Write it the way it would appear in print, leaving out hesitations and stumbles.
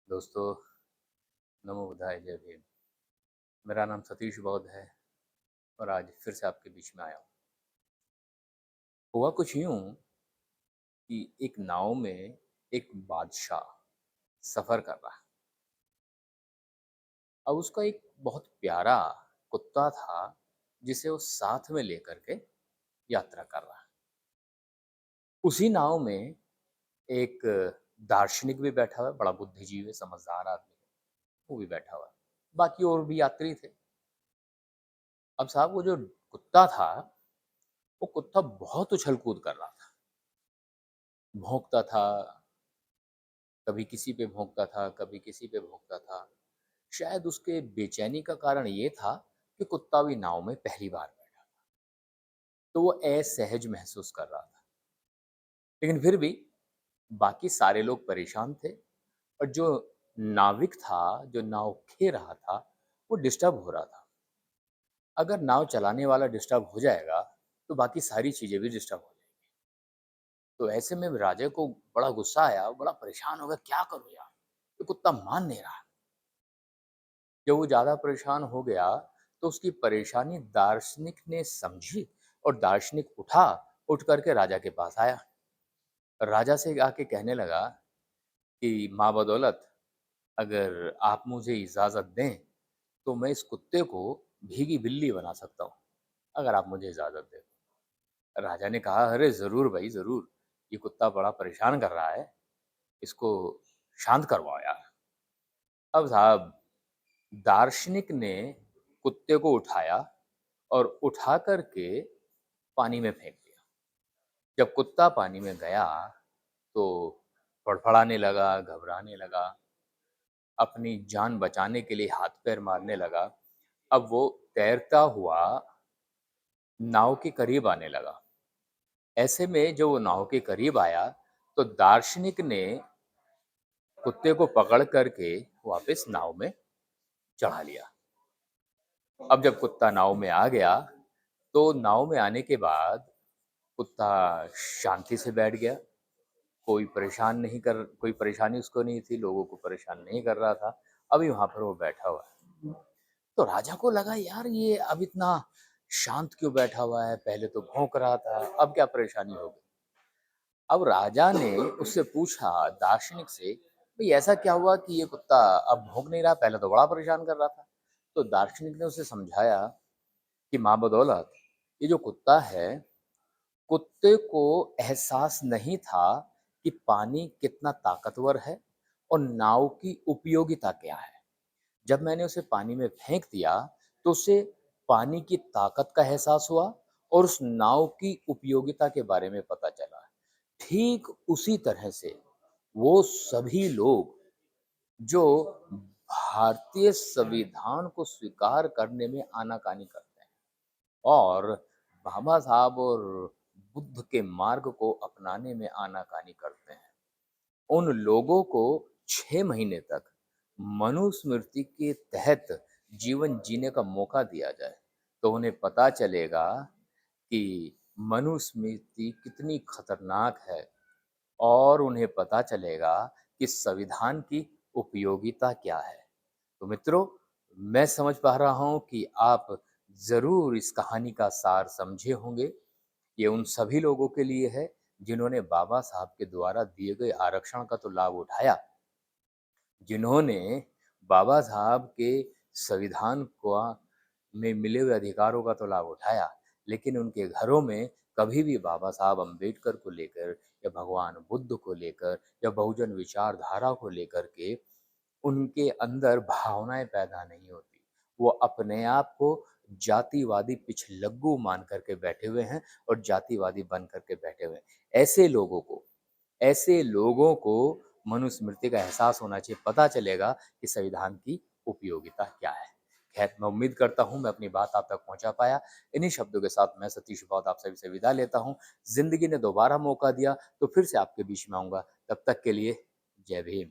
दोस्तों, नमो बुद्धाय, जय भीम। मेरा नाम सतीश बौद्ध है और आज फिर से आपके बीच में आया हूँ। हुआ कुछ यूं कि एक नाव में एक बादशाह सफर कर रहा है। अब उसका एक बहुत प्यारा कुत्ता था जिसे वो साथ में लेकर के यात्रा कर रहा है। उसी नाव में एक दार्शनिक भी बैठा हुआ है, बड़ा बुद्धिजीवी है, समझदार आदमी है, वो भी बैठा हुआ है। बाकी और भी यात्री थे। अब साहब वो जो कुत्ता था, वो कुत्ता बहुत उछल कूद कर रहा था, भौंकता था, कभी किसी पे भौंकता था, कभी किसी पे भौंकता था। शायद उसके बेचैनी का कारण ये था कि कुत्ता भी नाव में पहली बार बैठा, तो वो असहज महसूस कर रहा था। लेकिन फिर भी बाकी सारे लोग परेशान थे और जो नाविक था, जो नाव खे रहा था, वो डिस्टर्ब हो रहा था। अगर नाव चलाने वाला डिस्टर्ब हो जाएगा, तो बाकी सारी चीजें भी डिस्टर्ब हो जाएगी। तो ऐसे में राजा को बड़ा गुस्सा आया, बड़ा परेशान हो गया, क्या करूं यार, ये कुत्ता मान नहीं रहा। जब वो ज़्यादा परेशान हो गया, तो उसकी परेशानी दार्शनिक ने समझी और दार्शनिक उठ करके राजा के पास आया। राजा से आके कहने लगा कि माँ बदौलत, अगर आप मुझे इजाज़त दें, तो मैं इस कुत्ते को भीगी बिल्ली बना सकता हूँ, अगर आप मुझे इजाज़त दें। राजा ने कहा, अरे ज़रूर भाई ज़रूर, ये कुत्ता बड़ा परेशान कर रहा है, इसको शांत करवाओ यार। अब साहब दार्शनिक ने कुत्ते को उठाया और उठा करके पानी में फेंक दिया। जब कुत्ता पानी में गया तो फड़फड़ाने लगा, घबराने लगा, अपनी जान बचाने के लिए हाथ पैर मारने लगा। अब वो तैरता हुआ नाव के करीब आने लगा। ऐसे में जब वो नाव के करीब आया, तो दार्शनिक ने कुत्ते को पकड़ करके वापस नाव में चढ़ा लिया। अब जब कुत्ता नाव में आ गया, तो नाव में आने के बाद कुत्ता शांति से बैठ गया। कोई परेशानी उसको नहीं थी, लोगों को परेशान नहीं कर रहा था। अभी वहां पर वो बैठा हुआ है। तो राजा को लगा, यार ये अब इतना शांत क्यों बैठा हुआ है, पहले तो भौंक रहा था, अब क्या परेशानी हो गई। अब राजा ने उससे पूछा, दार्शनिक से, भाई ऐसा क्या हुआ कि ये कुत्ता अब भौंक नहीं रहा, पहले तो बड़ा परेशान कर रहा था। तो दार्शनिक ने उसे समझाया कि माँ बदौलत, ये जो कुत्ता है, कुत्ते को एहसास नहीं था कि पानी कितना ताकतवर है और नाव की उपयोगिता क्या है। जब मैंने उसे पानी में फेंक दिया, तो उसे पानी की ताकत का एहसास हुआ और उस नाव की उपयोगिता के बारे में पता चला। ठीक उसी तरह से वो सभी लोग जो भारतीय संविधान को स्वीकार करने में आनाकानी करते हैं और बाबा साहब और बुद्ध के मार्ग को अपनाने में आनाकानी करते हैं, उन लोगों को 6 महीने तक मनुस्मृति के तहत जीवन जीने का मौका दिया जाए, तो उन्हें पता चलेगा कि मनुस्मृति कितनी खतरनाक है और उन्हें पता चलेगा कि संविधान की उपयोगिता क्या है। तो मित्रों, मैं समझ पा रहा हूँ कि आप ज़रूर इस कहानी का सार समझे होंगे। ये उन सभी लोगों के लिए है जिन्होंने बाबा साहब के द्वारा दिए गए आरक्षण का तो लाभ उठाया, जिन्होंने बाबा साहब के संविधान को में मिले हुए अधिकारों का तो लाभ उठाया, लेकिन उनके घरों में कभी भी बाबा साहब अम्बेडकर को लेकर या भगवान बुद्ध को लेकर या बहुजन विचारधारा को लेकर के उनके अंदर भावनाएं पैदा नहीं होती। वो अपने आप को जातिवादी पिछलग्गू मान करके बैठे हुए हैं और जातिवादी बन करके बैठे हुए हैं। ऐसे लोगों को मनुस्मृति का एहसास होना चाहिए, पता चलेगा कि संविधान की उपयोगिता क्या है। खैर, मैं उम्मीद करता हूँ मैं अपनी बात आप तक पहुँचा पाया। इन्हीं शब्दों के साथ मैं सतीश बौद्ध आप सभी से विदा लेता हूँ। ज़िंदगी ने दोबारा मौका दिया तो फिर से आपके बीच में आऊँगा। तब तक के लिए जय भीम।